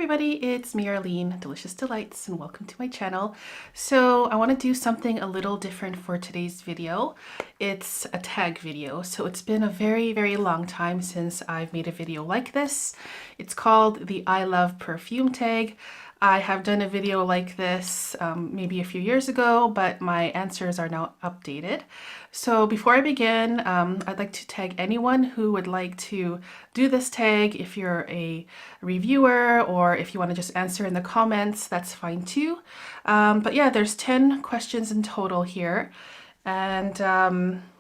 everybody, it's me, Arlene, Delicious Delights, and welcome to my channel. So I want to do something a little different for today's video. It's a tag video. So it's been a very long time since I've made a video like this. It's called the I Love Perfume tag. I have done a video like this maybe a few years ago, but my answers are now updated. So before I begin, I'd like to tag anyone who would like to do this tag. If you're a reviewer or if you want to just answer in the comments, that's fine too. But yeah, there's 10 questions in total here. And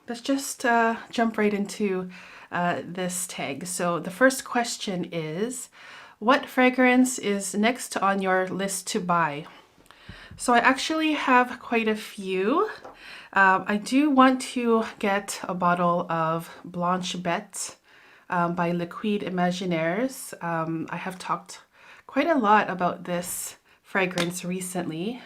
let's just jump right into this tag. So the first question is, what fragrance is next on your list to buy? So I actually have quite a few. I do want to get a bottle of Blanche Bête by Liquide Imaginaires. I have talked quite a lot about this fragrance recently.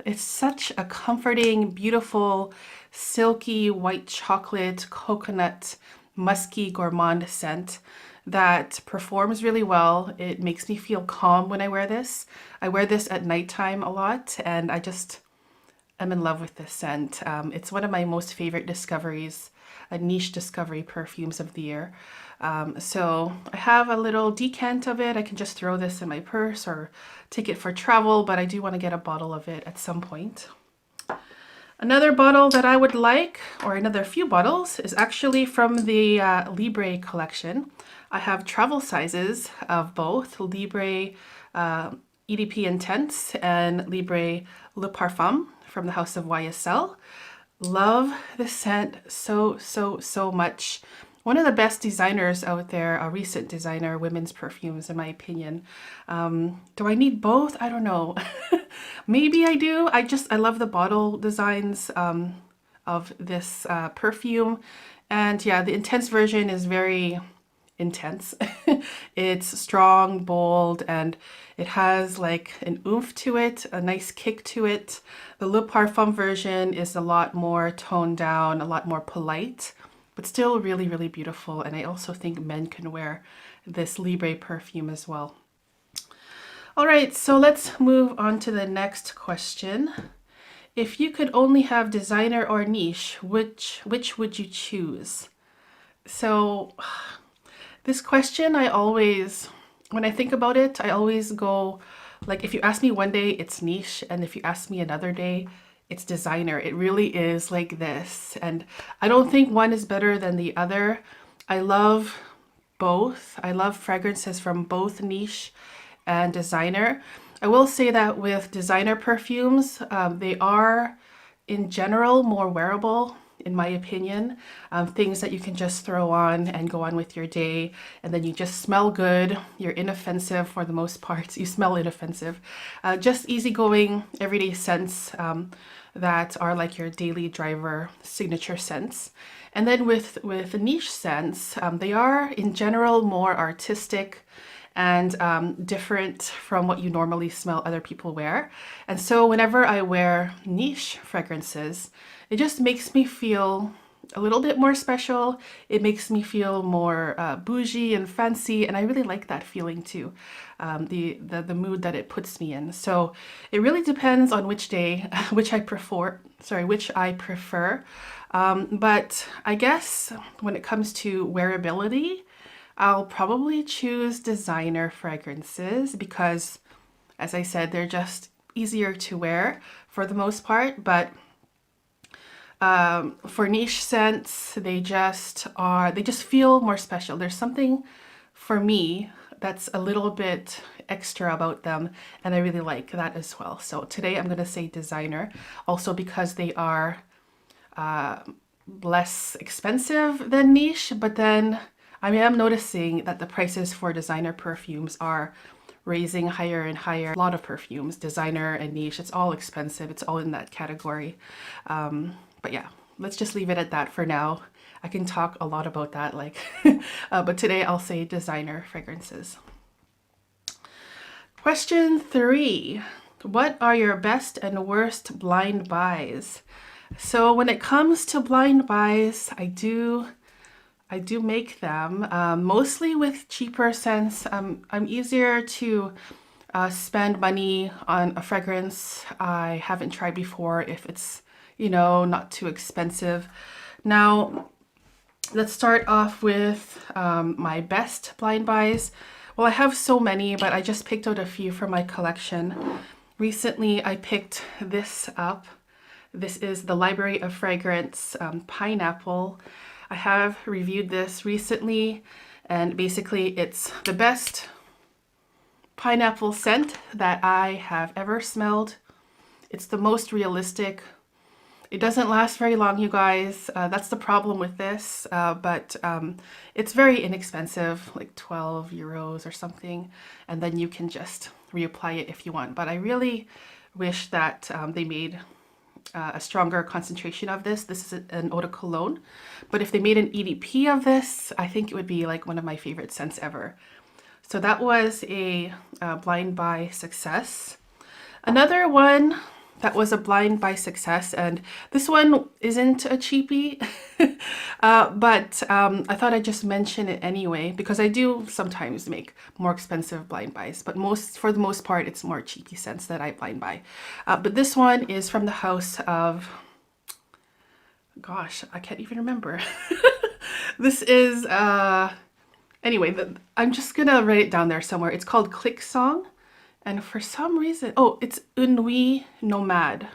It's such a comforting, beautiful, silky white chocolate, coconut, musky gourmand scent that performs really well. It makes me feel calm when I wear this. I wear this at nighttime a lot and I'm in love with this scent. It's one of my most favorite discoveries, a niche discovery perfumes of the year. So I have a little decant of it. I can just throw this in my purse or take it for travel, but I do want to get a bottle of it at some point. Another bottle that I would like, or another few bottles, is actually from the Libre collection. I have travel sizes of both Libre EDP Intense and Libre Le Parfum from the House of YSL. Love the scent so much. One of the best designers out there, a recent designer, women's perfumes, in my opinion. Do I need both? I don't know. Maybe I do. I love the bottle designs of this perfume. And yeah, the intense version is very intense. It's strong, bold, and it has like an oomph to it, a nice kick to it. The Le Parfum version is a lot more toned down, a lot more polite, but still really beautiful. And I also think men can wear this Libre perfume as well. All right, so let's move on to the next question. If you could only have designer or niche, which would you choose? So this question, when I think about it, I always go, like, if you ask me one day, it's niche, and if you ask me another day, it's designer. It really is like this. And I don't think one is better than the other. I love both. I love fragrances from both niche and designer. I will say that with designer perfumes, they are in general more wearable, in my opinion. Things that you can just throw on and go on with your day, and then you just smell good. You're inoffensive for the most part. You smell inoffensive. Just easygoing, everyday scents that are like your daily driver signature scents. And then with niche scents, they are in general more artistic and different from what you normally smell other people wear. And so whenever I wear niche fragrances, it just makes me feel a little bit more special. It makes me feel more bougie and fancy, and I really like that feeling too, the mood that it puts me in. So it really depends on which day, which I prefer. But I guess when it comes to wearability, I'll probably choose designer fragrances because, as I said, they're just easier to wear for the most part. But for niche scents, they just feel more special. There's something for me that's a little bit extra about them, and I really like that as well. So today I'm going to say designer, also because they are less expensive than niche, but then I am noticing that the prices for designer perfumes are raising higher and higher. A lot of perfumes, designer and niche, it's all expensive. It's all in that category. But yeah, let's just leave it at that for now. I can talk a lot about that, but today I'll say designer fragrances. Question 3. What are your best and worst blind buys? So when it comes to blind buys, I I do make them mostly with cheaper scents. I'm easier to spend money on a fragrance I haven't tried before if it's, you know, not too expensive. Now, let's start off with my best blind buys. Well, I have so many, but I just picked out a few for my collection. Recently, I picked this up. This is the Library of Fragrance Pineapple. I have reviewed this recently, and basically it's the best pineapple scent that I have ever smelled. It's the most realistic. It doesn't last very long, you guys. That's the problem with this, but it's very inexpensive, like 12 euros or something, and then you can just reapply it if you want. But I really wish that they made a stronger concentration of this. This is an eau de cologne, but if they made an EDP of this, I think it would be like one of my favorite scents ever. So that was a blind buy success. Another one that was a blind buy success, and this one isn't a cheapie, but I thought I'd just mention it anyway, because I do sometimes make more expensive blind buys, but for the most part, it's more cheapie scents that I blind buy. But this one is from the house of, gosh, I can't even remember. This is, anyway, I'm just gonna write it down there somewhere. It's called Click Song. And for some reason, oh, it's Une Nuit Nomade.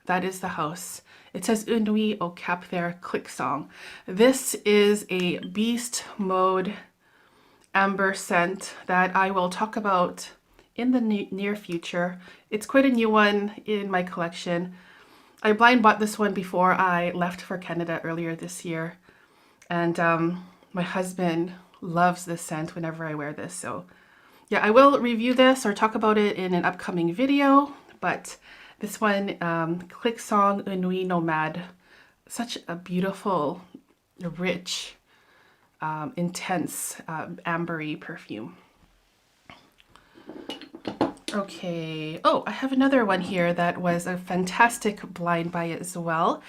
That is the house. It says Une Nuit au Cap there, Click Song. This is a beast mode amber scent that I will talk about in the near future. It's quite a new one in my collection. I blind bought this one before I left for Canada earlier this year. And my husband loves this scent whenever I wear this, so yeah, I will review this or talk about it in an upcoming video, but this one, Click Song Une Nuit Nomade, such a beautiful, rich, intense, ambery perfume. Okay, oh, I have another one here that was a fantastic blind buy as well.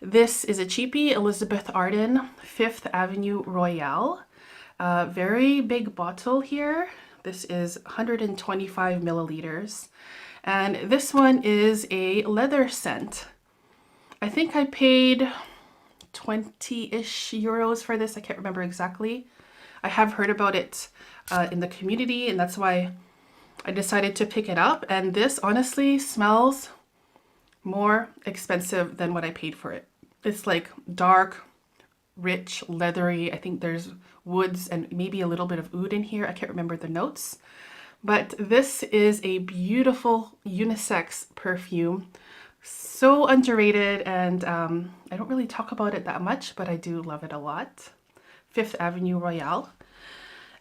This is a cheapie, Elizabeth Arden, Fifth Avenue Royale. Very big bottle here. This is 125 milliliters. And this one is a leather scent. I think I paid 20-ish euros for this. I can't remember exactly. I have heard about it in the community, and that's why I decided to pick it up. And this honestly smells more expensive than what I paid for it. It's like dark, rich, leathery. I think there's woods and maybe a little bit of oud in here. I can't remember the notes. But this is a beautiful unisex perfume. So underrated, and I don't really talk about it that much, but I do love it a lot. Fifth Avenue Royale.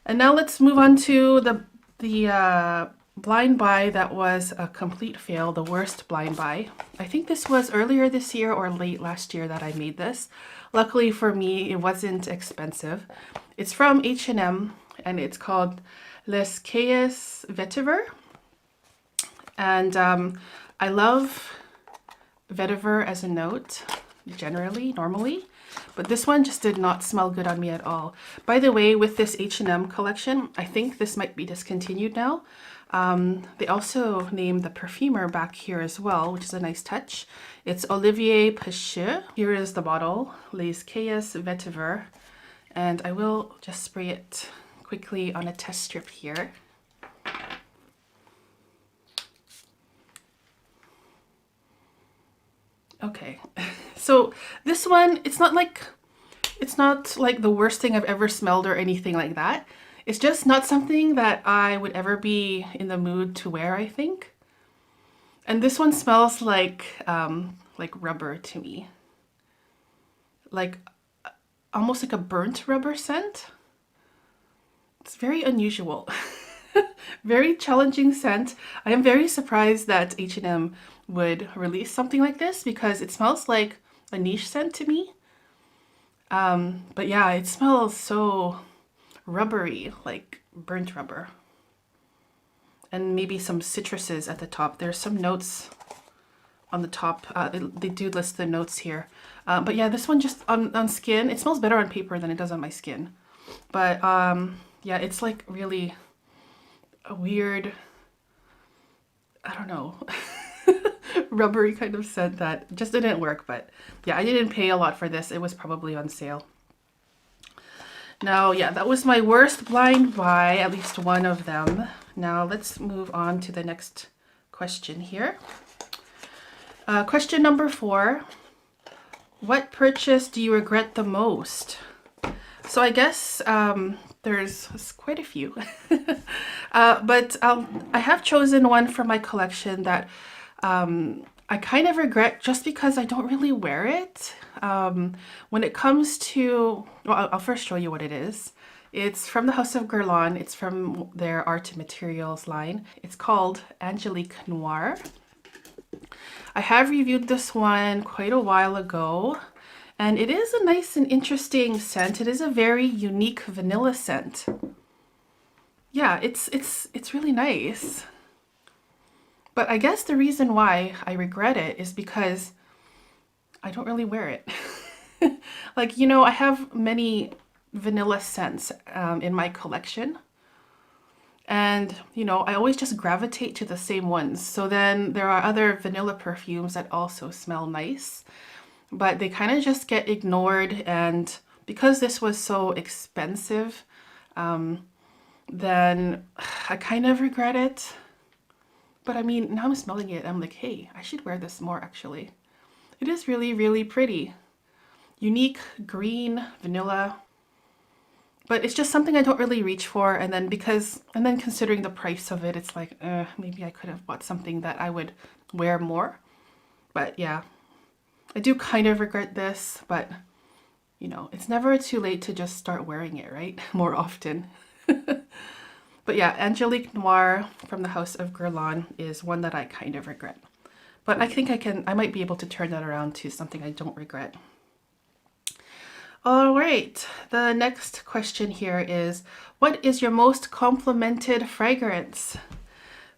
And now let's move on to the blind buy that was a complete fail, the worst blind buy. I think this was earlier this year or late last year that I made this. Luckily for me, it wasn't expensive. It's from H&M, and it's called Les Cailles Vetiver. And I love vetiver as a note, normally, but this one just did not smell good on me at all. By the way, with this H&M collection, I think this might be discontinued now. They also named the perfumer back here as well, which is a nice touch. It's Olivier Pecheux. Here is the bottle, Les Cailles Vetiver, and I will just spray it quickly on a test strip here. Okay, so this one, it's not like the worst thing I've ever smelled or anything like that. It's just not something that I would ever be in the mood to wear, I think. And this one smells like rubber to me. Like almost like a burnt rubber scent. It's very unusual. Very challenging scent. I am very surprised that H&M would release something like this because it smells like a niche scent to me. But yeah, it smells so rubbery, like burnt rubber. And maybe some citruses at the top. There's some notes on the top. They do list the notes here. But yeah, this one just on skin, it smells better on paper than it does on my skin. But yeah, it's like really a weird, I don't know, rubbery kind of scent that just didn't work. But yeah, I didn't pay a lot for this. It was probably on sale. Now, yeah, that was my worst blind buy, at least one of them. Now let's move on to the next question here. Question number 4. What purchase do you regret the most? So I guess there's quite a few. But I have chosen one from my collection that I kind of regret just because I don't really wear it. When it comes to, well, I'll first show you what it is. It's from the House of Guerlain. It's from their Art Materials line. It's called Angelique Noir. I have reviewed this one quite a while ago, and it is a nice and interesting scent. It is a very unique vanilla scent. Yeah, it's really nice. But I guess the reason why I regret it is because I don't really wear it. Like, you know, I have many vanilla scents in my collection. And, you know, I always just gravitate to the same ones. So then there are other vanilla perfumes that also smell nice, but they kind of just get ignored. And because this was so expensive, then I kind of regret it. But I mean, now I'm smelling it, I'm like, hey, I should wear this more actually. It is really, really pretty. Unique green vanilla. But it's just something I don't really reach for, and then considering the price of it, it's like, maybe I could have bought something that I would wear more. But yeah, I do kind of regret this, but you know, it's never too late to just start wearing it, right? More often. But yeah, Angelique Noir from the House of Guerlain is one that I kind of regret. But I think I might be able to turn that around to something I don't regret. All right, the next question here is, what is your most complimented fragrance?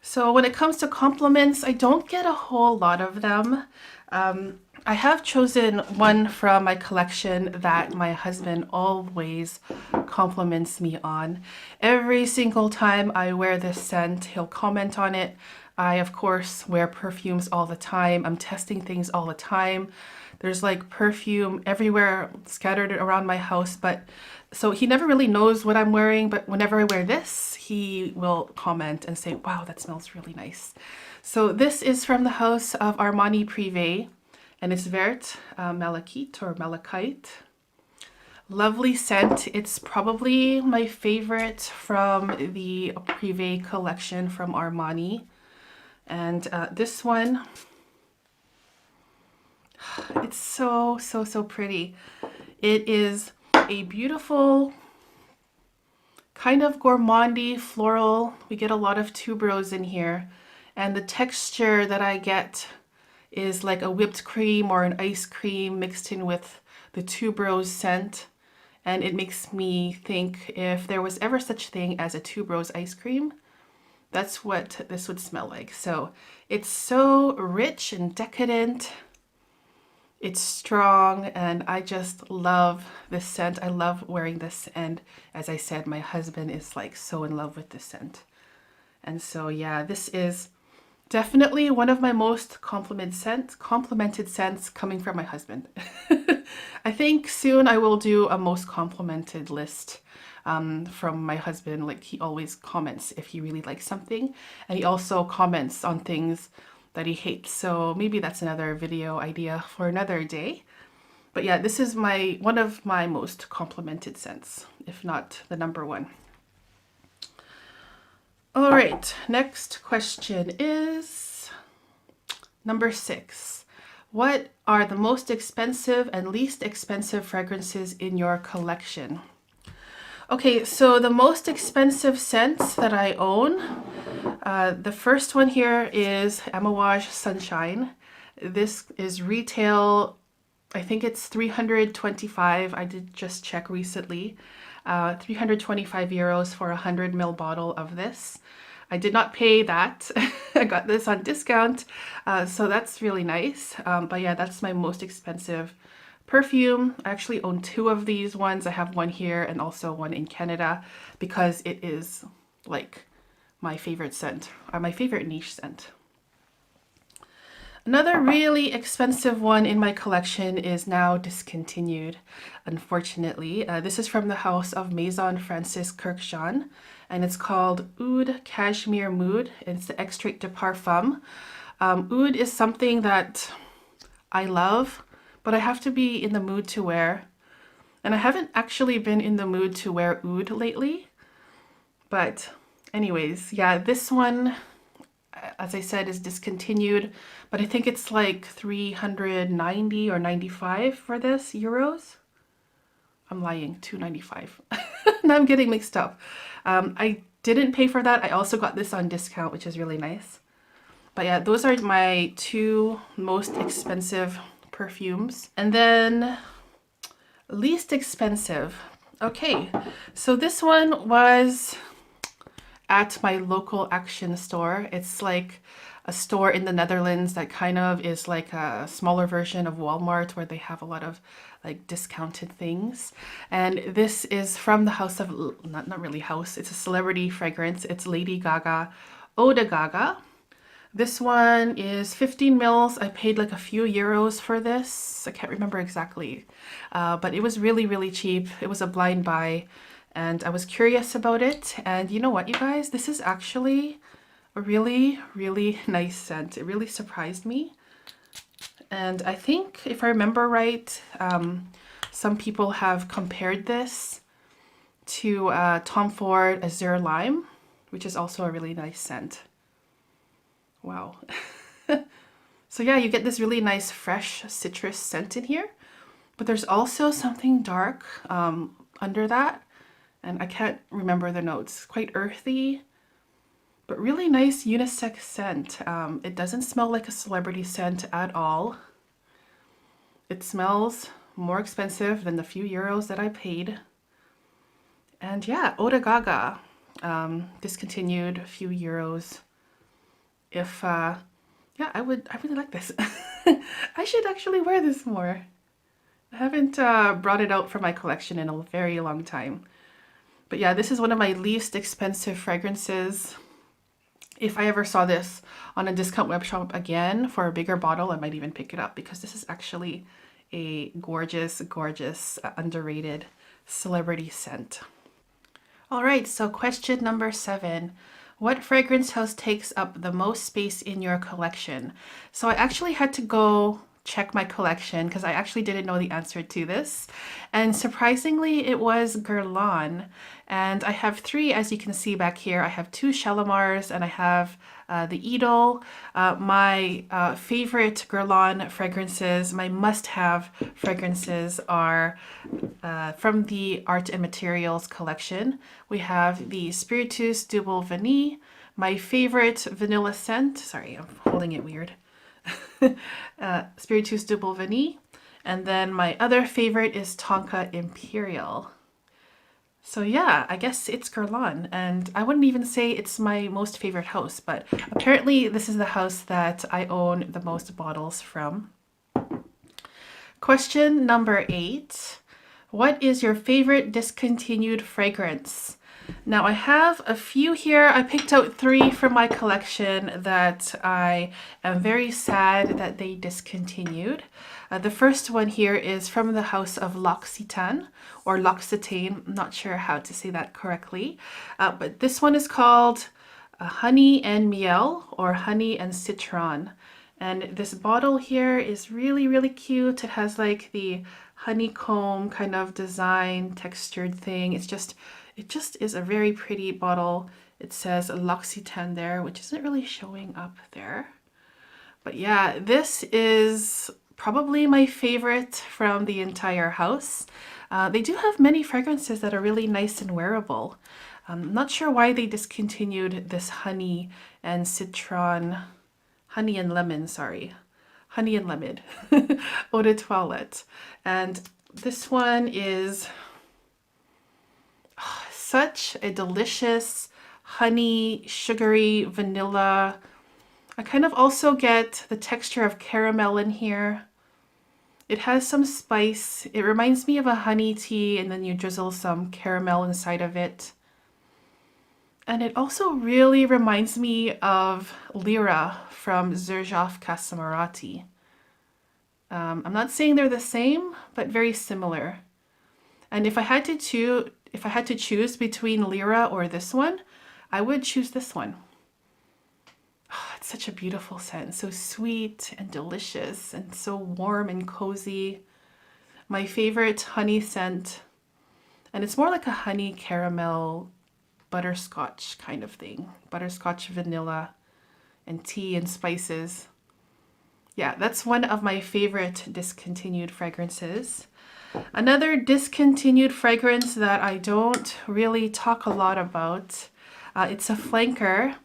So when it comes to compliments, I don't get a whole lot of them. I have chosen one from my collection that my husband always compliments me on. Every single time I wear this scent, he'll comment on it. I, of course, wear perfumes all the time. I'm testing things all the time. There's like perfume everywhere scattered around my house, but so he never really knows what I'm wearing, but whenever I wear this, he will comment and say, wow, that smells really nice. So this is from the House of Armani Privé, and it's Vert Malachite or Malachite. Lovely scent. It's probably my favorite from the Privé collection from Armani. And this one, it's so, so, so pretty. It is a beautiful kind of gourmandy floral. We get a lot of tuberose in here, and the texture that I get is like a whipped cream or an ice cream mixed in with the tuberose scent. And it makes me think, if there was ever such thing as a tuberose ice cream, that's what this would smell like. So it's so rich and decadent. It's strong, and I just love this scent. I love wearing this, and as I said, my husband is like so in love with this scent. And so yeah, this is definitely one of my most complimented scents coming from my husband. I think soon I will do a most complimented list from my husband. Like, he always comments if he really likes something, and he also comments on things that he hates. So maybe that's another video idea for another day. But yeah, this is one of my most complimented scents, if not the number one. All right, next question is number 6. What are the most expensive and least expensive fragrances in your collection? Okay, so the most expensive scents that I own, the first one here is Amouage Sunshine. This is retail, I think it's 325. I did just check recently. 325 euros for a 100 ml bottle of this. I did not pay that. I got this on discount, so that's really nice. But yeah, that's my most expensive perfume. I actually own two of these ones. I have one here and also one in Canada because it is like my favorite scent, or my favorite niche scent. Another really expensive one in my collection is now discontinued, unfortunately. This is from the house of Maison Francis Kurkdjian, and it's called Oud Cashmere Mood. It's the extrait de parfum. Oud is something that I love, but I have to be in the mood to wear. And I haven't actually been in the mood to wear oud lately. But anyways, yeah, this one, as I said, is discontinued, but I think it's like 390 or 95 for this euros. I'm lying, 295. Now I'm getting mixed up. I didn't pay for that. I also got this on discount, which is really nice. But yeah, those are my two most expensive perfumes. And then least expensive. Okay, so this one was at my local Action store. It's like a store in the Netherlands that kind of is like a smaller version of Walmart where they have a lot of like discounted things. And this is from the house of, not really house, it's a celebrity fragrance. It's Lady Gaga Eau de Gaga. This one is 15 mils. I paid like a few euros for this. I can't remember exactly, but it was really, really cheap. It was a blind buy. And I was curious about it. And you know what, you guys? This is actually a really, really nice scent. It really surprised me. And I think, if I remember right, some people have compared this to Tom Ford Azure Lime, which is also a really nice scent. Wow. So yeah, you get this really nice fresh citrus scent in here. But there's also something dark under that. And I can't remember the notes. Quite earthy, but really nice unisex scent. It doesn't smell like a celebrity scent at all. It smells more expensive than the few euros that I paid. And yeah, Eau de Gaga, discontinued, a few euros. If, yeah, I really like this. I should actually wear this more. I haven't brought it out from my collection in a very long time. But yeah, this is one of my least expensive fragrances. If I ever saw this on a discount web shop again for a bigger bottle, I might even pick it up because this is actually a gorgeous, gorgeous, underrated celebrity scent. All right, so question number 7. What fragrance house takes up the most space in your collection? So I actually had to go check my collection because I actually didn't know the answer to this. And surprisingly, it was Guerlain. And I have 3, as you can see back here. I have 2 Shalimars and I have the Idol. My favorite Guerlain fragrances, my must-have fragrances are from the Art and Materials collection. We have the Spiritus Double Vanille, my favorite vanilla scent. Sorry, I'm holding it weird. Spiritus Double Vanille, and then my other favorite is Tonka Imperial. So yeah, I guess it's Guerlain, and I wouldn't even say it's my most favorite house, but apparently this is the house that I own the most bottles from. Question number 8. What is your favorite discontinued fragrance? Now I have a few here. I picked out 3 from my collection that I am very sad that they discontinued. The first one here is from the house of L'Occitane, or L'Occitane. I'm not sure how to say that correctly. But this one is called Honey and Miel, or Honey and Citron. And this bottle here is really, really cute. It has like the honeycomb kind of design, textured thing. It just is a very pretty bottle. It says L'Occitane there, which isn't really showing up there. But yeah, this is probably my favorite from the entire house. They do have many fragrances that are really nice and wearable. I'm not sure why they discontinued this honey and citron, honey and lemon, sorry. Honey and lemon, eau de toilette. And this one is such a delicious honey, sugary, vanilla. I kind of also get the texture of caramel in here. It has some spice. It reminds me of a honey tea, and then you drizzle some caramel inside of it. And it also really reminds me of Lyra from Xerjoff Casamarati. I'm not saying they're the same, but very similar. And if I had to choose between Lyra or this one, I would choose this one. Oh, it's such a beautiful scent, so sweet and delicious and so warm and cozy. My favorite honey scent, and it's more like a honey caramel butterscotch kind of thing. Butterscotch, vanilla, and tea and spices. Yeah, that's one of my favorite discontinued fragrances. Another discontinued fragrance that I don't really talk a lot about, it's a flanker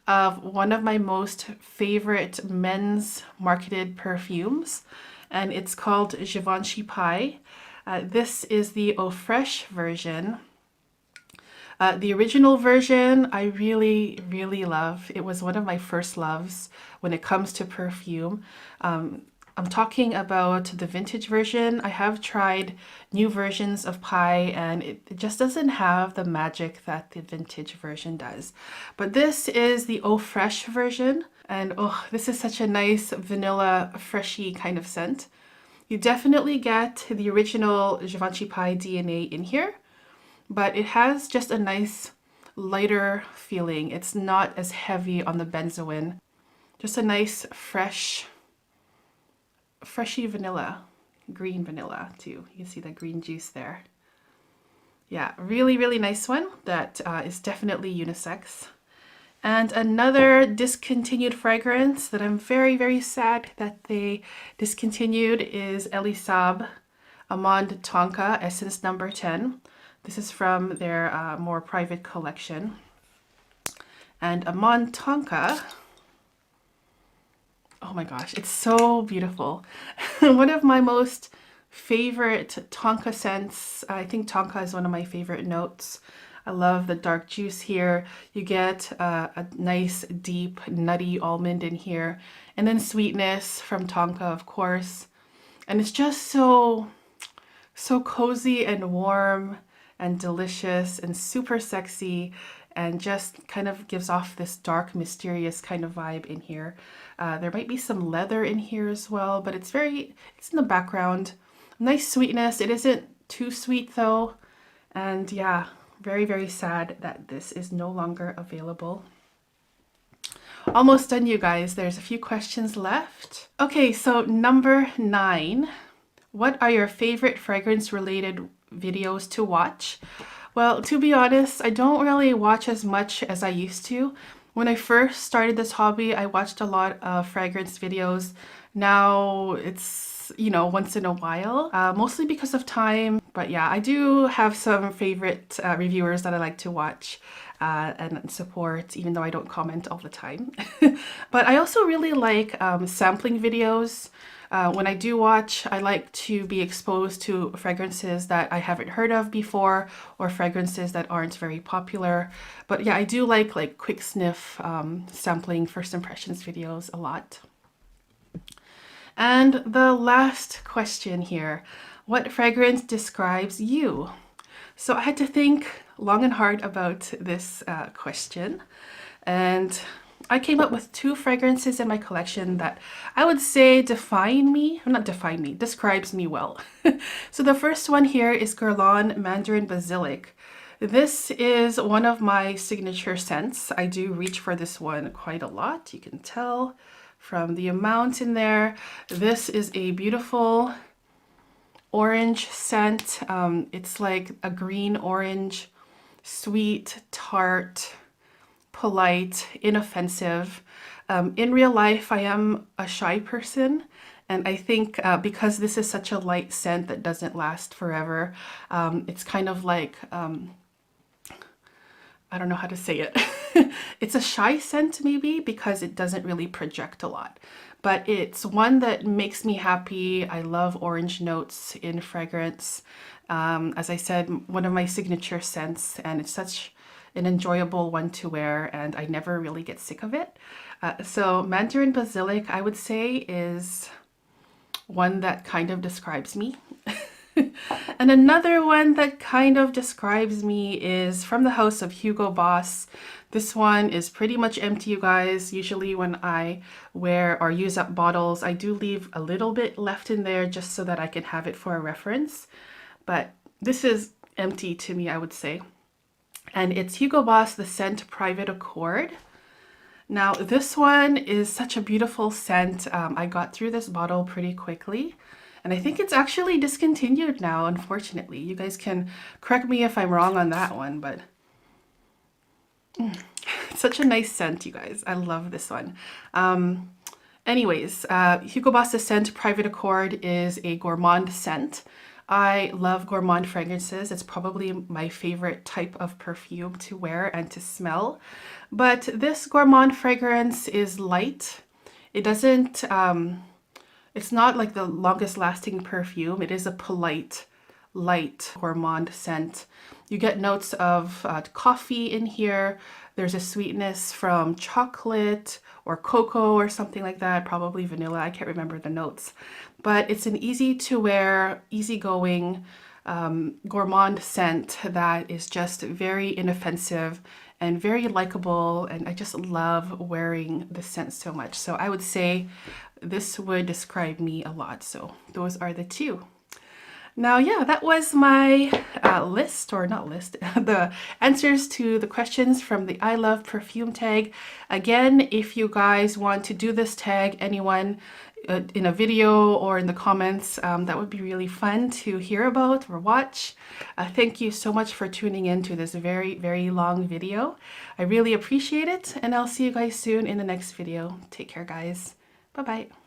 of one of my most favorite men's marketed perfumes, and it's called Givenchy Pie. This is the Eau Fraiche version. The original version I really, really love. It was one of my first loves when it comes to perfume. I'm talking about the vintage version. I have tried new versions of Pie, and it just doesn't have the magic that the vintage version does. But this is the Eau Fraiche version, and oh, this is such a nice vanilla, freshy kind of scent. You definitely get the original Givenchy Pie DNA in here, but it has just a nice lighter feeling. It's not as heavy on the benzoin. Just a nice freshy vanilla, green vanilla too. You can see the green juice there. Yeah, really, really nice one that is definitely unisex. And another discontinued fragrance that I'm very, very sad that they discontinued is Elie Saab Amande Tonka Essence Number 10. This is from their more private collection. And Amande Tonka, oh my gosh, it's so beautiful. One of my most favorite Tonka scents. I think Tonka is one of my favorite notes. I love the dark juice here. You get a nice, deep, nutty almond in here. And then sweetness from Tonka, of course. And it's just so cozy and warm and delicious and super sexy, and just kind of gives off this dark, mysterious kind of vibe in here. There might be some leather in here as well, but it's in the background. Nice sweetness. It isn't too sweet though. And yeah, very, very sad that this is no longer available. Almost done, you guys. There's a few questions left. Okay, so number 9. What are your favorite fragrance related videos to watch? Well, to be honest, I don't really watch as much as I used to. When I first started this hobby, I watched a lot of fragrance videos. Now it's, once in a while, mostly because of time. But yeah, I do have some favorite reviewers that I like to watch and support, even though I don't comment all the time. But I also really like sampling videos. When I do watch, I like to be exposed to fragrances that I haven't heard of before, or fragrances that aren't very popular. But yeah, I do like quick sniff sampling first impressions videos a lot. And the last question here, what fragrance describes you? So I had to think long and hard about this question, and I came up with 2 fragrances in my collection that I would say describes me well. So the first one here is Guerlain Mandarin Basilic. This is one of my signature scents. I do reach for this one quite a lot. You can tell from the amount in there. This is a beautiful orange scent. It's like a green orange, sweet, tart, polite, inoffensive. In real life, I am a shy person, and I think because this is such a light scent that doesn't last forever, it's kind of like, I don't know how to say it. It's a shy scent maybe because it doesn't really project a lot, but it's one that makes me happy. I love orange notes in fragrance. As I said, one of my signature scents, and it's an enjoyable one to wear, and I never really get sick of it. So Mandarin Basilic, I would say, is one that kind of describes me. And another one that kind of describes me is from the house of Hugo Boss. This one is pretty much empty, you guys. Usually when I wear or use up bottles, I do leave a little bit left in there just so that I can have it for a reference. But this is empty to me, I would say. And it's Hugo Boss, the scent Private Accord. Now this one is such a beautiful scent. I got through this bottle pretty quickly. And I think it's actually discontinued now, unfortunately. You guys can correct me if I'm wrong on that one, but it's such a nice scent, you guys. I love this one. Anyways, Hugo Boss Scent Private Accord is a gourmand scent. I love gourmand fragrances. It's probably my favorite type of perfume to wear and to smell. But this gourmand fragrance is light. It doesn't... it's not like the longest lasting perfume. It is a polite, light gourmand scent. You get notes of coffee in here. There's a sweetness from chocolate or cocoa or something like that, probably vanilla. I can't remember the notes. But it's an easy to wear, easygoing gourmand scent that is just very inoffensive and very likable, and I just love wearing this scent so much. So I would say this would describe me a lot. So those are the two. Now, yeah, that was my list, or not list, the answers to the questions from the I Love Perfume tag. Again, if you guys want to do this tag, anyone in a video or in the comments, that would be really fun to hear about or watch. Thank you so much for tuning in to this very, very long video. I really appreciate it, and I'll see you guys soon in the next video. Take care, guys. Bye-bye.